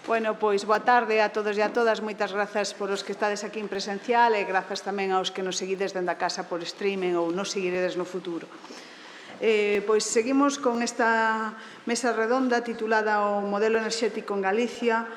Bueno, pois boa tarde a todos e a todas. Moitas grazas por os que estades aquí en presencial e grazas tamén aos que nos seguides dende a casa por streaming ou nos seguiredes no futuro. Pois seguimos con esta mesa redonda titulada O modelo enerxético en Galicia,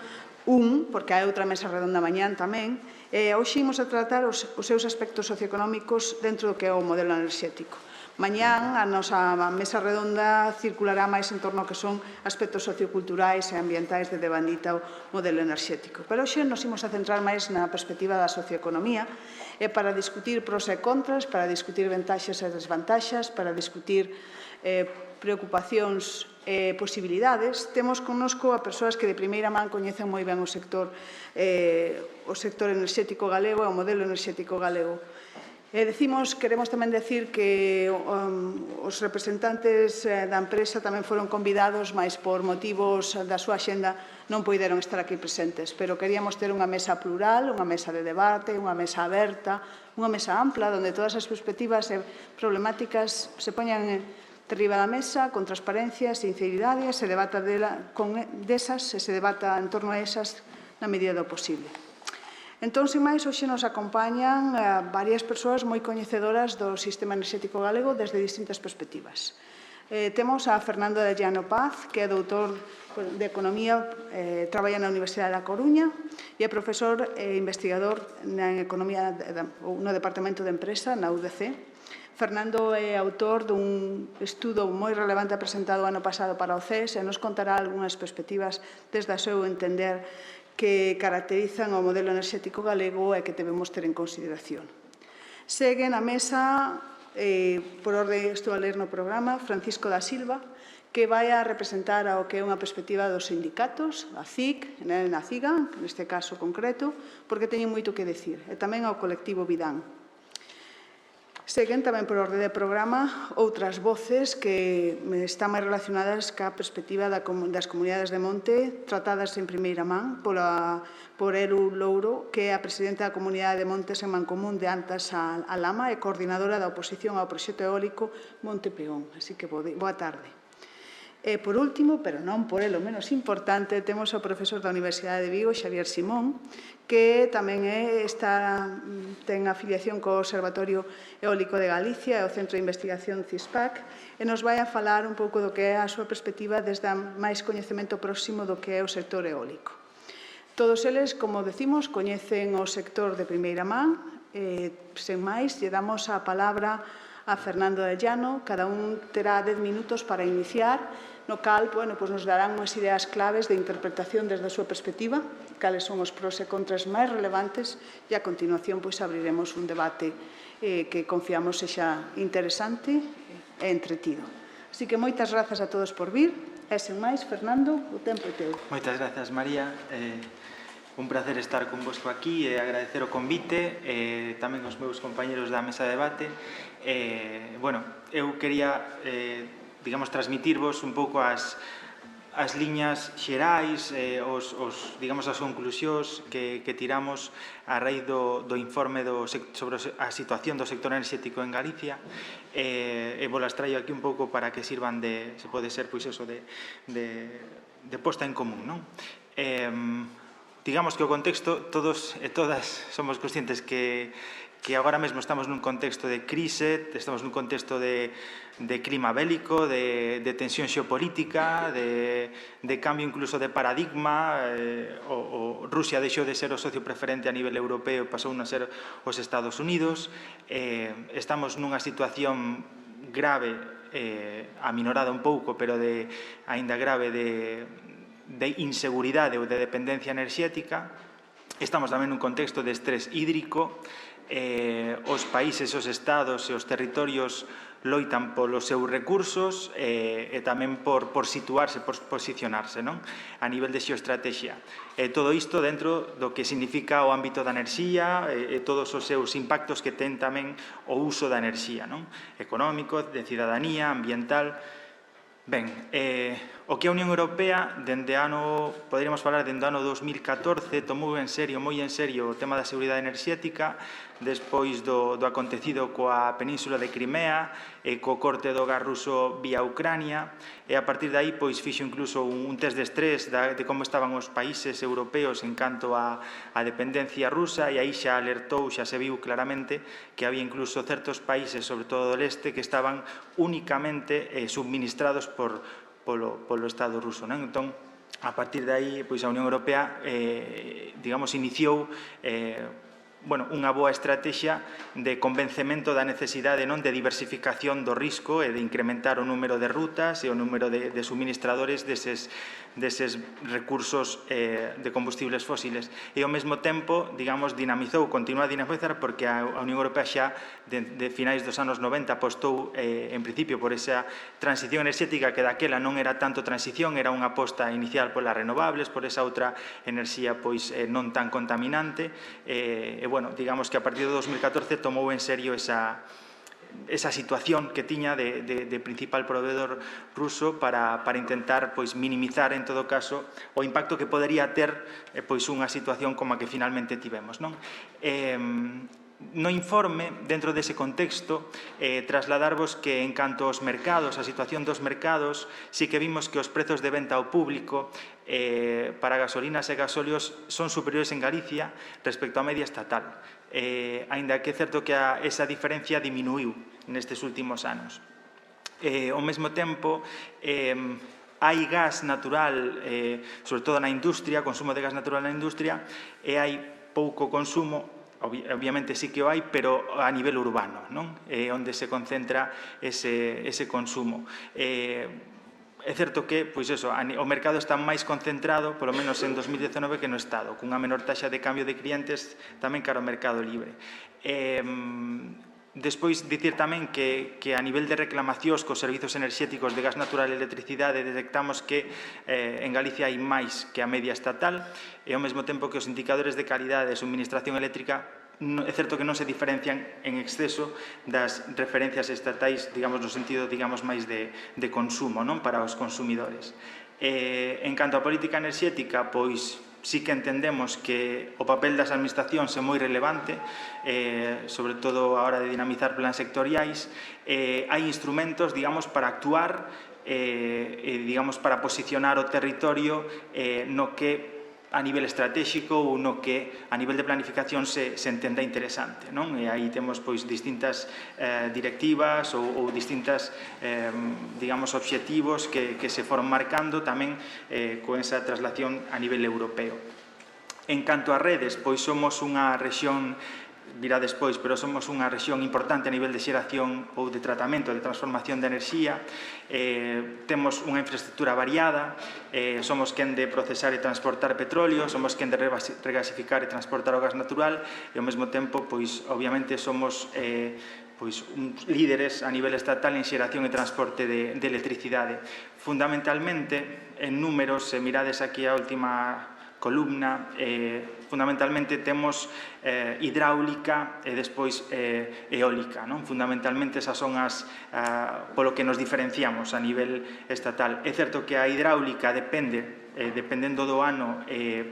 porque hai outra mesa redonda mañán tamén. Hoxe imos a tratar os seus aspectos socioeconómicos dentro do que é o modelo enerxético. Mañán a nosa mesa redonda circulará máis en torno ao que son aspectos socioculturais e ambientais de devandita o modelo enerxético. Pero hoxe nos imos a centrar máis na perspectiva da socioeconomía para discutir pros e contras, para discutir ventaxas e desvantaxas, para discutir preocupacións e posibilidades. Temos connosco a persoas que de primeira man coñecen moi ben o sector enerxético galego e o modelo enerxético galego. Queremos tamén decir que os representantes da empresa tamén foron convidados, mas por motivos da súa axenda non poideron estar aquí presentes. Pero queríamos ter unha mesa plural, unha mesa de debate, unha mesa aberta, unha mesa ampla, onde todas as perspectivas e problemáticas se poñan derriba da mesa, con transparencia, sinceridade, se debata desas e se debata en torno a esas na medida do posible. Entón, sen máis, hoxe nos acompañan varias persoas moi coñecedoras do sistema enerxético galego desde distintas perspectivas. Temos a Fernando de Llano Paz, que é doutor de Economía, traballa na Universidade da Coruña e é profesor e investigador en Economía no Departamento de Empresa, na UDC. Fernando é autor dun estudo moi relevante presentado ano pasado para o CES e nos contará algunhas perspectivas desde o seu entender que caracterizan o modelo enerxético galego e que debemos ter en consideración. Segue na mesa, por orde estou a ler no programa, Francisco da Silva, que vai a representar ao que é unha perspectiva dos sindicatos, a CIC, na CIGA, neste caso concreto, porque teñen moito que decir, e tamén ao colectivo Vidán. Seguen tamén por orde de programa outras voces que están máis relacionadas ca perspectiva das comunidades de monte tratadas en primeira man por Eru Louro, que é a presidenta da Comunidade de Montes en Mancomún de Antas a Lama e coordinadora da oposición ao proxecto eólico Monte Peón. Así que boa tarde. E, por último, pero non por elo menos importante, temos o profesor da Universidade de Vigo, Xavier Simón, que tamén ten afiliación co Observatorio Eólico de Galicia e o Centro de Investigación CISPAC, e nos vai a falar un pouco do que é a súa perspectiva desde máis coñecemento próximo do que é o sector eólico. Todos eles, como decimos, coñecen o sector de primeira man. Sen máis, lle damos a palabra a Fernando de Llano. Cada un terá 10 minutos para iniciar, no cal nos darán unhas ideas claves de interpretación desde a súa perspectiva, cales son os pros e contras máis relevantes, e a continuación abriremos un debate que confiamos sexa interesante e entretido. Así que moitas grazas a todos por vir, e sen máis, Fernando, o tempo é teu. Moitas grazas, María. Un placer estar convosco aquí e agradecer o convite e tamén aos meus compañeros da mesa de debate. Eu quería, transmitirvos un pouco as liñas xerais, as conclusións que tiramos a raíz do informe sobre a situación do sector enerxético en Galicia e volas traio aquí un pouco para que sirvan de, se pode ser, de posta en común, non? Digamos que o contexto, todos e todas somos conscientes que agora mesmo estamos nun contexto de crise, estamos nun contexto de clima bélico, de tensión xeopolítica, de cambio incluso de paradigma. Rusia deixou de ser o socio preferente a nivel europeo e pasou a ser os Estados Unidos. Estamos nunha situación grave, aminorada un pouco, pero aínda grave de inseguridade ou de dependencia enerxética. Estamos tamén nun contexto de estrés hídrico. Os países, os estados e os territorios loitan polos seus recursos e tamén por situarse, por posicionarse a nivel de xeoestrategia. Todo isto dentro do que significa o ámbito da enerxía e todos os seus impactos que ten tamén o uso da enerxía, económico, de cidadanía, ambiental. Ben, O que a Unión Europea, poderíamos falar dende o ano 2014, tomou moi en serio o tema da seguridade enerxética, despois do acontecido coa península de Crimea e co corte do gas ruso vía Ucrania, e a partir de aí fixo incluso un test de estrés de como estaban os países europeos en canto á dependencia rusa, e aí xa alertou, xa se viu claramente que había incluso certos países, sobre todo do leste, que estaban únicamente subministrados polo Estado ruso. Entón, a partir de aí, a Unión Europea, iniciou unha boa estrategia de convencemento da necesidade de diversificación do risco e de incrementar o número de rutas e o número de suministradores deses recursos de combustibles fósiles. E ao mesmo tempo, continúa a dinamizar, porque a Unión Europea xa de finais dos anos 90 apostou en principio por esa transición enerxética que daquela non era tanto transición, era unha aposta inicial polas renovables, por esa outra enerxía non tan contaminante, digamos que a partir de 2014 tomou en serio esa situación que tiña de principal proveedor ruso para intentar minimizar, en todo caso, o impacto que podería ter unha situación como a que finalmente tivemos. No informe, dentro dese contexto, trasladarvos que en canto aos mercados, a situación dos mercados, sí que vimos que os prezos de venta ao público para gasolinas e gasóleos son superiores en Galicia respecto á media estatal, aínda que é certo que esa diferencia diminuiu nestes últimos anos. Ao mesmo tempo, hai gas natural, sobre todo na industria, consumo de gas natural na industria, e hai pouco consumo. Obviamente sí que o hai, pero a nivel urbano, onde se concentra ese consumo. É certo que o mercado está máis concentrado, polo menos en 2019, que no Estado, cunha menor taxa de cambio de clientes tamén cara ao mercado libre. Despois, dicir tamén que a nivel de reclamacións cos servizos enerxéticos de gas natural e electricidade detectamos que en Galicia hai máis que a media estatal, e ao mesmo tempo que os indicadores de calidade de suministración eléctrica é certo que non se diferencian en exceso das referencias estatais, no sentido máis de consumo para os consumidores. En canto á política enerxética, sí que entendemos que o papel das administracións é moi relevante, sobre todo a hora de dinamizar plans sectoriais. Hai instrumentos, para actuar, para posicionar o territorio no que a nivel estratégico ou no que a nivel de planificación se entenda interesante. E aí temos distintas directivas ou distintas obxectivos que se foron marcando tamén con esa traslación a nivel europeo. En canto a redes, somos unha rexión, virá despois, pero somos unha rexión importante a nivel de xeración ou de tratamento, de transformación de enerxía. Temos unha infraestructura variada, somos quen de procesar e transportar petróleo, somos quen de regasificar e transportar o gas natural, e ao mesmo tempo, obviamente, somos líderes a nivel estatal en xeración e transporte de electricidade. Fundamentalmente, en números, se mirades aquí a última columna, fundamentalmente temos hidráulica e despois eólica. Fundamentalmente esas son as polo que nos diferenciamos a nivel estatal. É certo que a hidráulica dependendo do ano,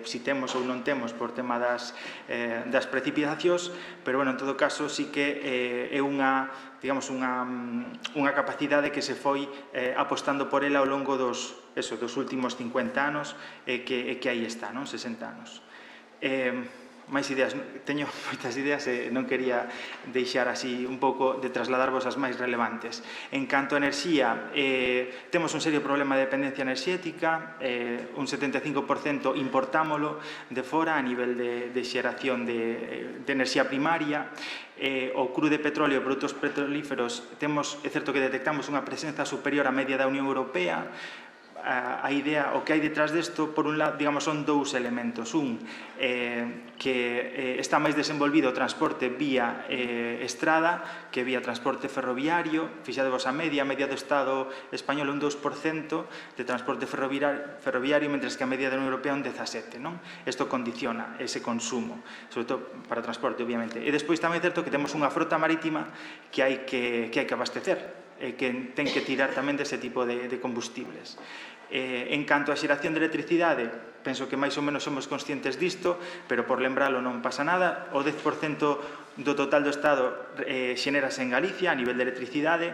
si temos ou non temos por tema das precipitacións, pero en todo caso sí que é unha capacidade que se foi apostando por ela ao longo dos últimos 50 anos e que aí está, 60 anos. máis ideas, teño moitas ideas e non quería deixar así un pouco de trasladarvos as máis relevantes. En canto a enerxía, temos un serio problema de dependencia enerxética, un 75% importámolo de fora a nivel de xeración de enerxía primaria. O cru de petróleo e produtos petrolíferos, é certo que detectamos unha presenza superior á media da Unión Europea. A idea, o que hai detrás desto, por un lado, son dous elementos. Un, que está máis desenvolvido o transporte vía estrada que vía transporte ferroviario. Fixadevos a media do Estado español un 2% de transporte ferroviario, mentres que a media da Unión Europea un 17%. Isto condiciona ese consumo, sobre todo para o transporte, obviamente. E despois tamén é certo que temos unha frota marítima que hai que abastecer, que ten que tirar tamén dese tipo de combustibles. En canto á xeración de electricidade, penso que máis ou menos somos conscientes disto, pero por lembralo non pasa nada. O 10% do total do Estado xenérase en Galicia a nivel de electricidade.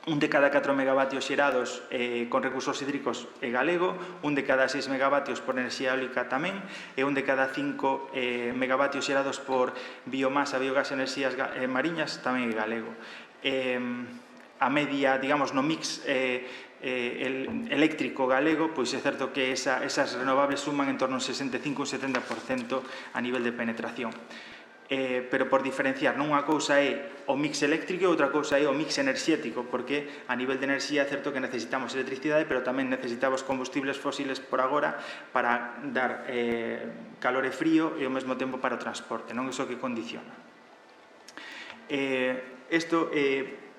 Un de cada 4 megavatios xerados con recursos hídricos é galego, un de cada 6 megavatios por enerxía eólica tamén, e un de cada 5 megavatios xerados por biomasa, biogás e enerxías mariñas tamén é galego. A media, digamos, no mix eléctrico galego, pois é certo que esas renovables suman en torno a un 65 ou 70% a nivel de penetración. Pero por diferenciar, non unha cousa é o mix eléctrico e outra cousa é o mix enerxético, porque a nivel de enerxía é certo que necesitamos electricidade, pero tamén necesitamos combustibles fósiles por agora para dar calor e frío e ao mesmo tempo para o transporte, non iso que condiciona.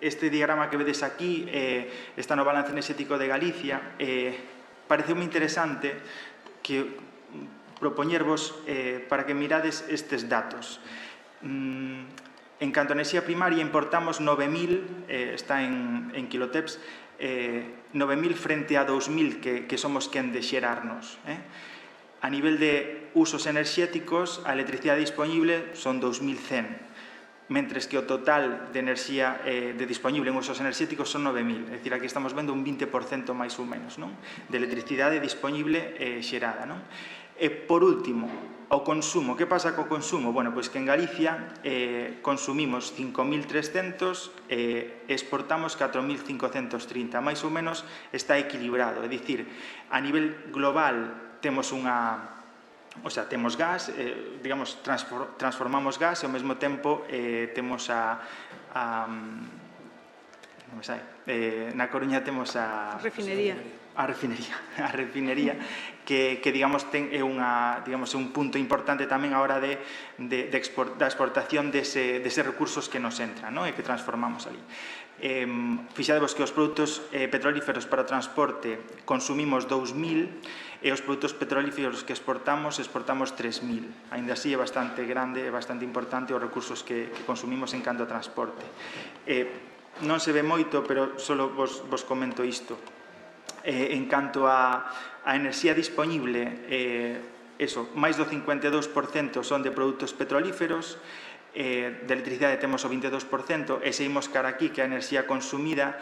Este diagrama que vedes aquí está no balance enerxético de Galicia. Pareceume interesante que propoñervos para que mirades estes datos. En canto a enerxía primaria importamos 9.000, está en kiloteps, 9.000 frente a 2.000 que somos quen de xerarnos. A nivel de usos enerxéticos, a electricidade disponible son 2.100. Mentres que o total de enerxía disponible en usos enerxéticos son 9.000. É dicir, aquí estamos vendo un 20% máis ou menos, non? De electricidade disponible xerada, non? E, por último, o consumo. Que pasa co consumo? Bueno, pois que en Galicia consumimos 5.300 e exportamos 4.530. Mais ou menos está equilibrado. É dicir, a nivel global temos unha... O sea, temos gas, digamos, transformamos gas e ao mesmo tempo temos non me sai, na Coruña temos a refinería, que digamos, é un punto importante tamén a hora da exportación deses recursos que nos entran, e que transformamos ali. Fixadevos que os produtos petrolíferos para o transporte consumimos 2.000 e os produtos petrolíferos que exportamos 3.000. Ainda así é bastante grande, é bastante importante os recursos que consumimos en canto a transporte. Non se ve moito, pero só vos comento isto. En canto a enerxía disponible, máis do 52% son de produtos petrolíferos, de electricidade temos o 22%, e seguimos cara aquí que a enerxía consumida,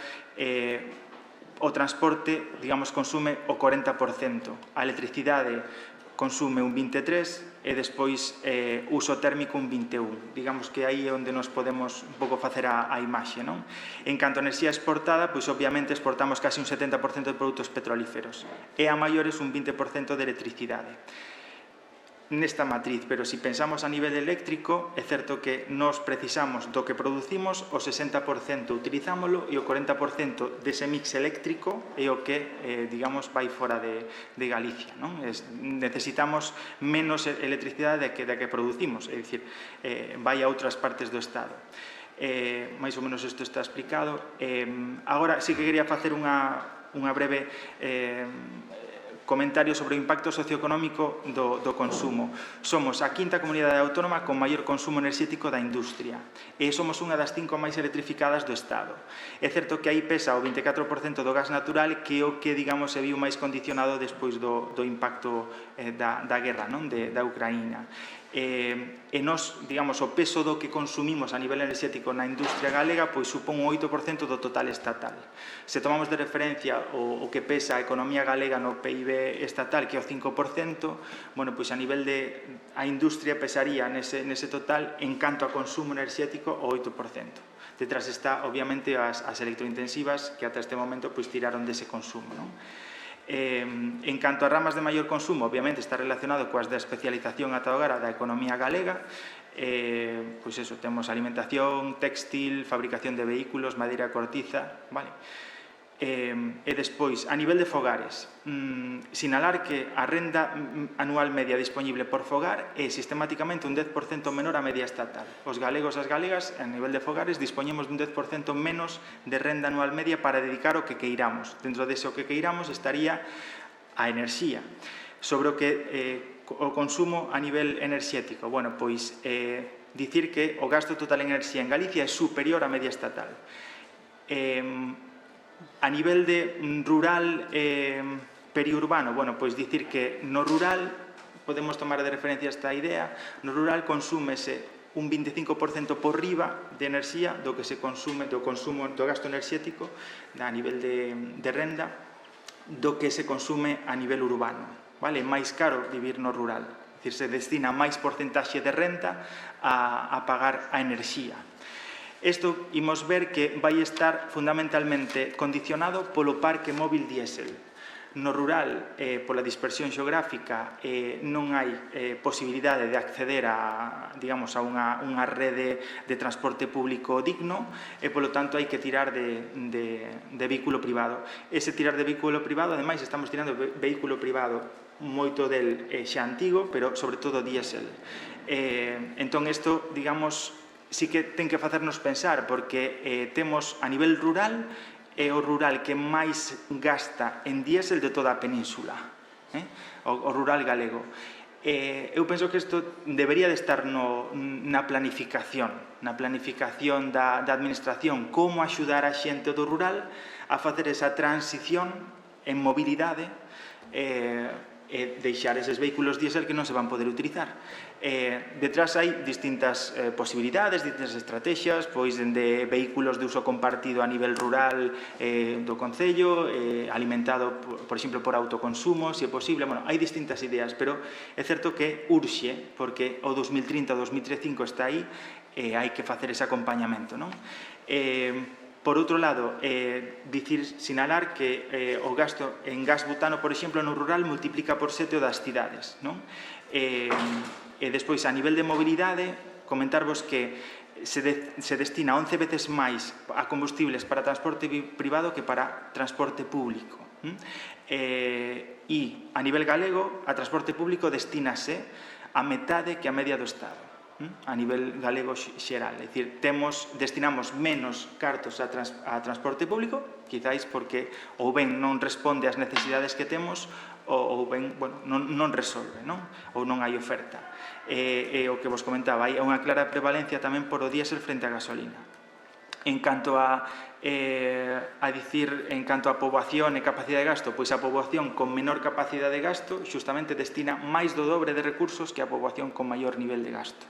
o transporte, digamos, consume o 40%, a electricidade consume un 23% e despois uso térmico un 21%. Digamos que aí é onde nos podemos un pouco facer a imaxe, non? En canto a enerxía exportada, pois obviamente exportamos casi un 70% de produtos petrolíferos e a maiores un 20% de electricidade. Nesta matriz, pero se pensamos a nivel eléctrico, é certo que nos precisamos do que producimos, o 60% utilizámolo e o 40% dese mix eléctrico é o que, digamos, vai fora de Galicia, non? Necesitamos menos electricidade da que producimos, é dicir, vai a outras partes do Estado. Mais ou menos isto está explicado. Agora sí que quería facer unha breve comentario sobre o impacto socioeconómico do consumo. Somos a quinta comunidade autónoma con maior consumo enerxético da industria e somos unha das 5 máis electrificadas do Estado. É certo que aí pesa o 24% do gas natural, que é o que, digamos, se viu máis condicionado despois do impacto da guerra, non? Da Ucraína. E nos, digamos, o peso do que consumimos a nivel enerxético na industria galega pois supón un 8% do total estatal. Se tomamos de referencia o que pesa a economía galega no PIB estatal, que é o 5%, bueno, pois a nivel a industria pesaría nese total en canto a consumo enerxético o 8%. Detrás está, obviamente, as electrointensivas que ata este momento pois tiraron dese consumo, non? En canto a ramas de maior consumo, obviamente está relacionado coas da especialización ata agora da economía galega. Pois eso, temos alimentación, textil, fabricación de vehículos, madeira e cortiza, vale? E despois, a nivel de fogares, sinalar que a renda anual media disponible por fogar é sistemáticamente un 10% menor a media estatal. Os galegos e as galegas, a nivel de fogares, dispoñemos dun 10% menos de renda anual media para dedicar o que queiramos. Dentro dese o que queiramos estaría a enerxía. Sobre o que o consumo a nivel enerxético, bueno, pois dicir que o gasto total en enerxía en Galicia é superior á media estatal. A nivel de rural Periurbano, bueno, pois dicir que no rural, podemos tomar de referencia esta idea, no rural consúmese un 25% por riba de enerxía do que se consume, do consumo do gasto enerxético a nivel de renda, do que se consume a nivel urbano. Vale? É máis caro vivir no rural. É dicir, se destina máis porcentaxe de renta a pagar a enerxía. Isto imos ver que vai estar fundamentalmente condicionado polo parque móvil diésel. No rural, pola dispersión xeográfica, non hai posibilidade de acceder a, digamos, a unha rede de transporte público digno e, polo tanto, hai que tirar de vehículo privado. Ese tirar de vehículo privado, ademais, estamos tirando de vehículo privado moito del xa antigo, pero, sobre todo, diésel. Entón, isto, digamos, sí que ten que facernos pensar, porque temos a nivel rural é o rural que máis gasta en diésel de toda a península, o rural galego. Eu penso que isto debería de estar na planificación da administración, como axudar a xente do rural a facer esa transición en mobilidade e deixar eses vehículos diésel que non se van poder utilizar. Detrás hai distintas posibilidades, distintas estrategias, pois de vehículos de uso compartido a nivel rural do Concello, alimentado, por exemplo, por autoconsumo, se é posible. Bueno, hai distintas ideas, pero é certo que urxe, porque o 2030 o 2035 está aí, e hai que facer ese acompañamento, non? Por outro lado, sinalar que o gasto en gas butano, por exemplo, no rural multiplica por 7 o das cidades, non? E despois, a nivel de mobilidade, comentarvos que se destina 11 veces máis a combustibles para transporte privado que para transporte público. E a nivel galego, a transporte público destínase a metade que a media do Estado, a nivel galego xeral. É dicir, destinamos menos cartos a transporte público, quizáis porque ou ben non responde ás necesidades que temos ou ben, bueno, non resolve, non? Ou non hai oferta. E o que vos comentaba, hai unha clara prevalencia tamén por o diésel frente á gasolina. En canto a poboación e capacidade de gasto, pois a poboación con menor capacidade de gasto xustamente destina máis do dobre de recursos que a poboación con maior nivel de gasto.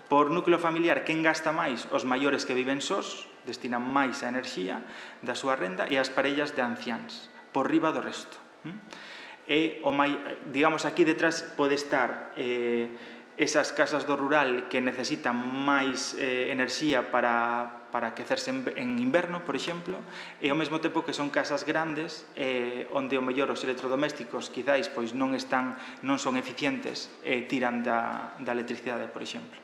Por núcleo familiar, quen gasta máis? Os maiores que viven sós, destinan máis a enerxía da súa renda, e as parellas de anciáns, por riba do resto. Digamos, aquí detrás pode estar esas casas do rural que necesitan máis enerxía para aquecerse en inverno, por exemplo, e ao mesmo tempo que son casas grandes onde o mellor os electrodomésticos quizáis pois non son eficientes e tiran da electricidade, por exemplo.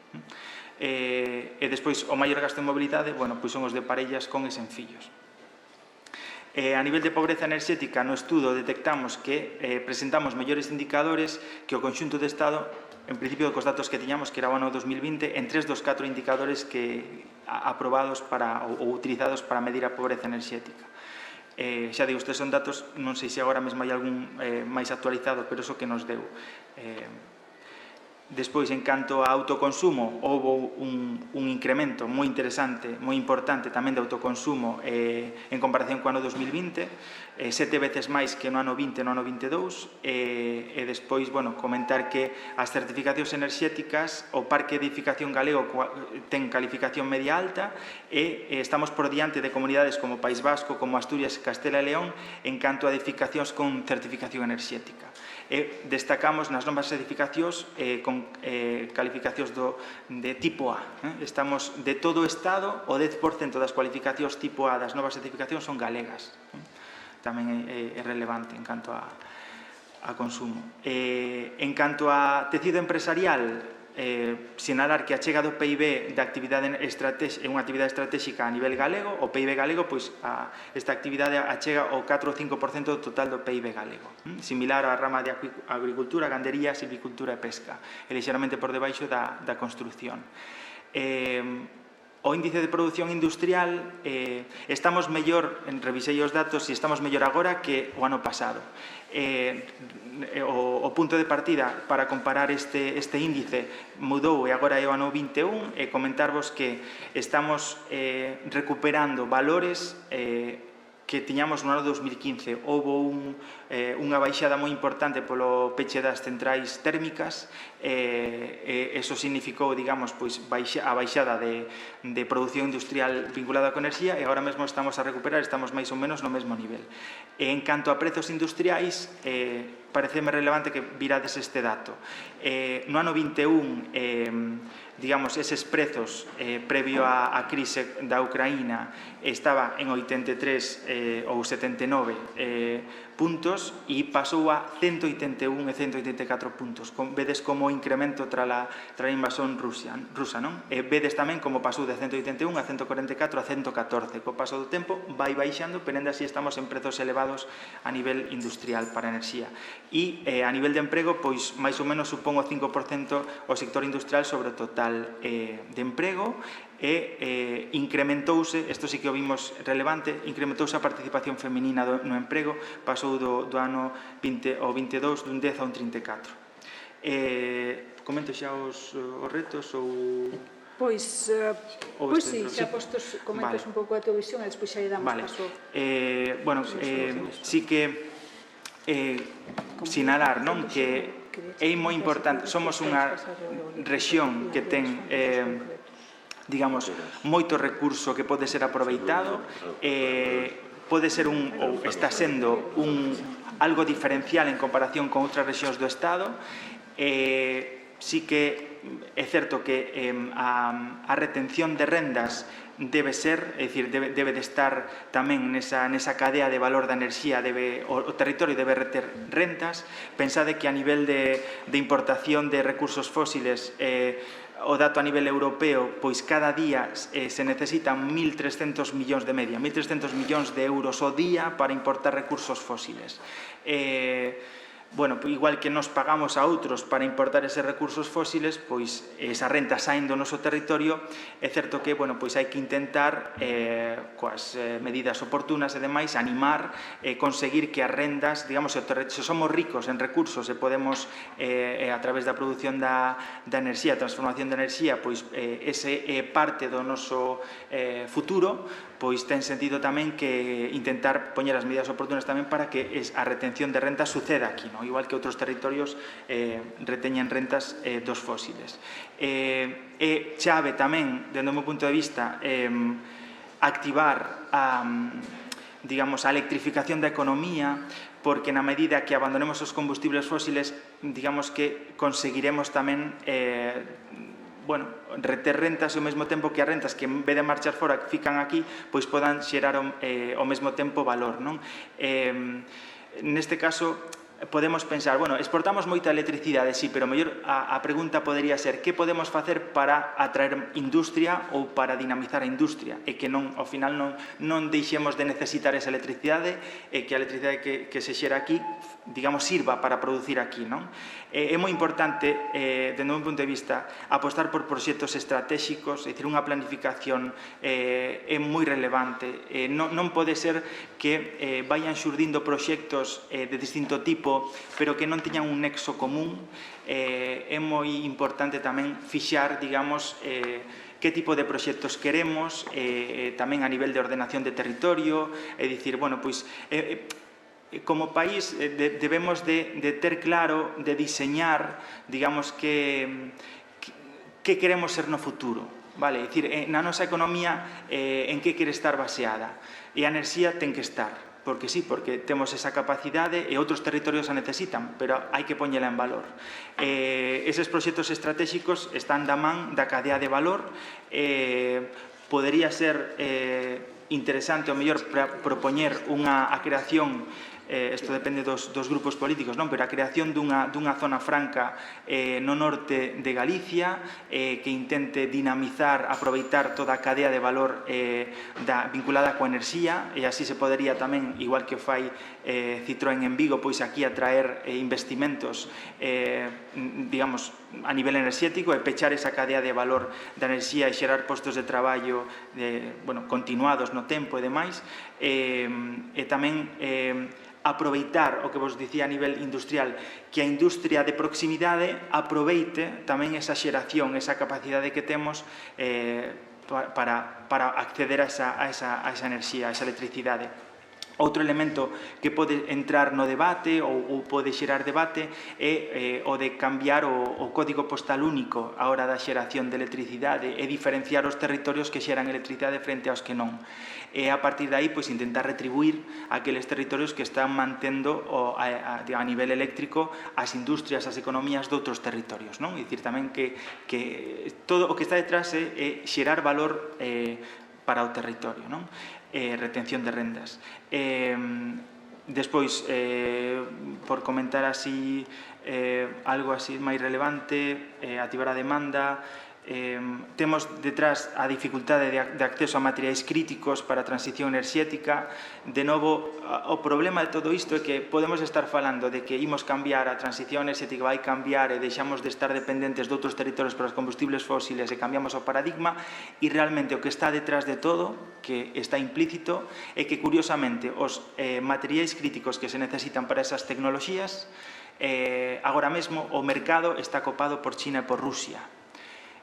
E despois o maior gasto en mobilidade, bueno, pois son os de parellas con e sen fillos. A nivel de pobreza enerxética, no estudo detectamos que presentamos mellores indicadores que o conxunto de Estado, en principio cos datos que tiñamos, que era o ano 2020, en 3 dos 4 indicadores aprobados ou utilizados para medir a pobreza enerxética. Xa digo, estes son datos, non sei se agora mesmo hai algún máis actualizado, pero iso que nos deu. Despois, en canto a autoconsumo, houve un incremento moi interesante, moi importante tamén de autoconsumo en comparación co ano 2020, 7 veces máis que no ano 20 e no ano 22, e despois, bueno, comentar que as certificacións enerxéticas, o parque de edificación galego ten calificación media alta e estamos por diante de comunidades como País Vasco, como Asturias, Castela e León en canto a edificacións con certificación enerxética. Destacamos nas novas edificacións con calificacións de tipo A. Estamos, de todo o Estado, o 10% das cualificacións tipo A das novas edificacións son galegas. Tamén é relevante en canto a consumo. En canto a tecido empresarial, sinalar que a chega do PIB é unha actividade estratégica a nivel galego. O PIB galego, pois esta actividade achega o 4 ou 5% do total do PIB galego, similar á rama de agricultura, gandería, silvicultura e pesca, e lixeramente por debaixo da construción. O índice de produción industrial, estamos mellor, revisei os datos, e estamos mellor agora que o ano pasado. O punto de partida para comparar este índice mudou e agora é o ano 21, e comentarvos que estamos recuperando valores que tiñamos no ano 2015. Houve unha baixada moi importante polo peche das centrais térmicas, eso significou, digamos, a baixada de produción industrial vinculada coa enerxía, e agora mesmo estamos a recuperar, estamos máis ou menos no mesmo nivel. En canto a prezos industriais, pareceme relevante que virades este dato. No ano 21, digamos, eses prezos previo á crise da Ucraína estaba en 83 ou 79 puntos e pasou a 181 e 184 puntos. Vedes como incremento tras a invasión rusa, non? Vedes tamén como pasou de 181 a 144 a 114. Co paso do tempo vai baixando, pero ainda así estamos en prezos elevados a nivel industrial para a enerxía. E a nivel de emprego, pois máis ou menos supón o 5% o sector industrial sobre o total de emprego, e incrementouse, isto sí que o vimos relevante, incrementouse a participación feminina no emprego, pasou do ano 20 ao 22 dun 10 a un 34. Comento xa os retos ou... Pois sí, xa postos comentas un pouco a tua visión e despois xa lle damos paso. Bueno, sí que sinalar, non, que é moi importante, somos unha rexión que ten digamos, moito recurso que pode ser aproveitado, pode ser ou está sendo algo diferencial en comparación con outras rexións do Estado. Sí que é certo que a retención de rendas debe ser, é dicir, debe de estar tamén nesa cadea de valor da enerxía, o territorio debe reter rentas. Pensade que a nivel de importación de recursos fósiles, o dato a nivel europeo, pois cada día se necesitan 1.300 millóns de media, 1.300 millóns de euros ao día para importar recursos fósiles. Bueno, igual que nos pagamos a outros para importar eses recursos fósiles, pois esa renta saen do noso territorio. É certo que, bueno, pois hai que intentar, coas medidas oportunas e demais, animar e conseguir que as rendas, digamos, se somos ricos en recursos e podemos, a través da produción da enerxía, transformación da enerxía, pois ese é parte do noso futuro, pois ten sentido tamén que intentar poñer as medidas oportunas tamén para que a retención de rentas suceda aquí, non? Igual que outros territorios reteñen rentas dos fósiles. É chave tamén, dende o meu punto de vista, activar digamos, a electrificación da economía, porque na medida que abandonemos os combustibles fósiles, digamos que conseguiremos tamén reter rentas ao mesmo tempo que as rentas que en vez de marchar fora fican aquí, pois podan xerar ao mesmo tempo valor, non? Neste caso, podemos pensar, bueno, exportamos moita electricidade, sí, pero mellor a pregunta podería ser que podemos facer para atraer industria ou para dinamizar a industria, e que ao final non deixemos de necesitar esa electricidade, e que a electricidade que se xera aquí, digamos, sirva para producir aquí, non? É moi importante, dende o meu punto de vista, apostar por proxectos estratégicos, é dicir, unha planificación é moi relevante. Non pode ser que vayan xurdindo proxectos de distinto tipo, pero que non teñan un nexo común. É moi importante tamén fixar, digamos, que tipo de proxectos queremos, tamén a nivel de ordenación de territorio, é dicir, bueno, pois, como país debemos de ter claro, de diseñar, digamos, que queremos ser no futuro, vale? É dicir, na nosa economía en que quere estar baseada, e a enerxía ten que estar, porque sí, porque temos esa capacidade e outros territorios a necesitan, pero hai que poñela en valor. Eses proxectos estratégicos están da man da cadea de valor. Podería ser interesante, ou mellor, propoñer a creación, isto depende dos grupos políticos, non? Pero a creación dunha zona franca no norte de Galicia, que intente dinamizar, aproveitar toda a cadea de valor vinculada coa enerxía, e así se podería tamén, igual que fai Citroën en Vigo, pois aquí atraer investimentos, digamos, a nivel enerxético, e pechar esa cadea de valor da enerxía e xerar postos de traballo continuados no tempo e demais, e tamén aproveitar o que vos dicía a nivel industrial, que a industria de proximidade aproveite tamén esa xeración, esa capacidade que temos para acceder a esa enerxía, a esa electricidade. Outro elemento que pode entrar no debate ou pode xerar debate é o de cambiar o código postal único a hora da xeración de electricidade e diferenciar os territorios que xeran electricidade frente aos que non. E a partir de aí, pois, intentar retribuir aqueles territorios que están mantendo a nivel eléctrico as industrias, as economías de outros territorios, non? É dicir, tamén que todo o que está detrás é xerar valor para o territorio, non? Retención de rendas. Despois, por comentar así algo así máis relevante, activar a demanda, temos detrás a dificultade de acceso a materiais críticos para a transición enerxética. De novo, o problema de todo isto é que podemos estar falando de que imos cambiar a transición enerxética, vai cambiar e deixamos de estar dependentes de outros territorios para os combustibles fósiles e cambiamos o paradigma, e realmente o que está detrás de todo, que está implícito, é que curiosamente os materiais críticos que se necesitan para esas tecnoloxías, agora mesmo o mercado está copado por China e por Rusia.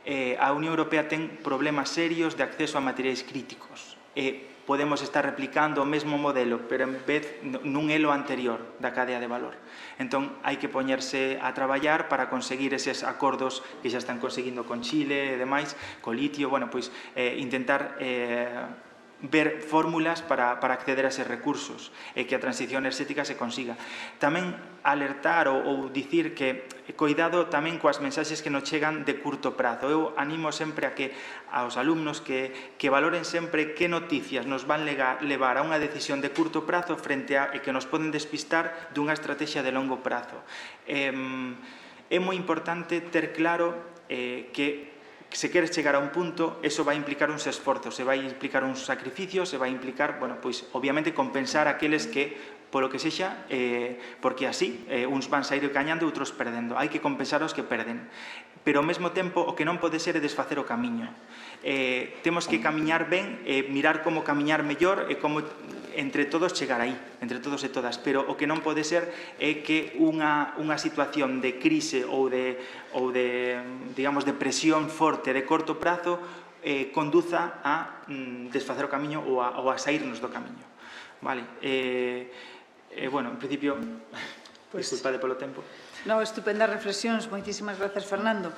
A Unión Europea ten problemas serios de acceso a materiais críticos. Podemos estar replicando o mesmo modelo, pero en vez nun elo anterior da cadea de valor. Entón, hai que poñerse a traballar para conseguir eses acordos que xa están conseguindo con Chile e demais, co litio, bueno, pois intentar ver fórmulas para acceder a eses recursos e que a transición enerxética se consiga. Tamén alertar ou dicir que coidado tamén coas mensaxes que nos chegan de curto prazo. Eu animo sempre a que aos alumnos que valoren sempre que noticias nos van levar a unha decisión de curto prazo frente a que nos poden despistar dunha estrategia de longo prazo. É moi importante ter claro que se queres chegar a un punto, eso vai implicar uns esforzos, se vai implicar uns sacrificios, se vai implicar, bueno, pois, obviamente, compensar aqueles que, polo que sexa, porque así, uns van sair gañando e outros perdendo. Hai que compensar os que perden. Pero, ao mesmo tempo, o que non pode ser é desfacer o camiño. Temos que camiñar ben, mirar como camiñar mellor e como entre todos chegar aí, entre todos e todas, pero o que non pode ser é que unha situación de crise ou de digamos, de presión forte de corto prazo conduza a desfacer o camiño ou a saírnos do camiño. Vale? Bueno, en principio, disculpade polo tempo. Non, estupendas reflexións, moitísimas grazas, Fernando.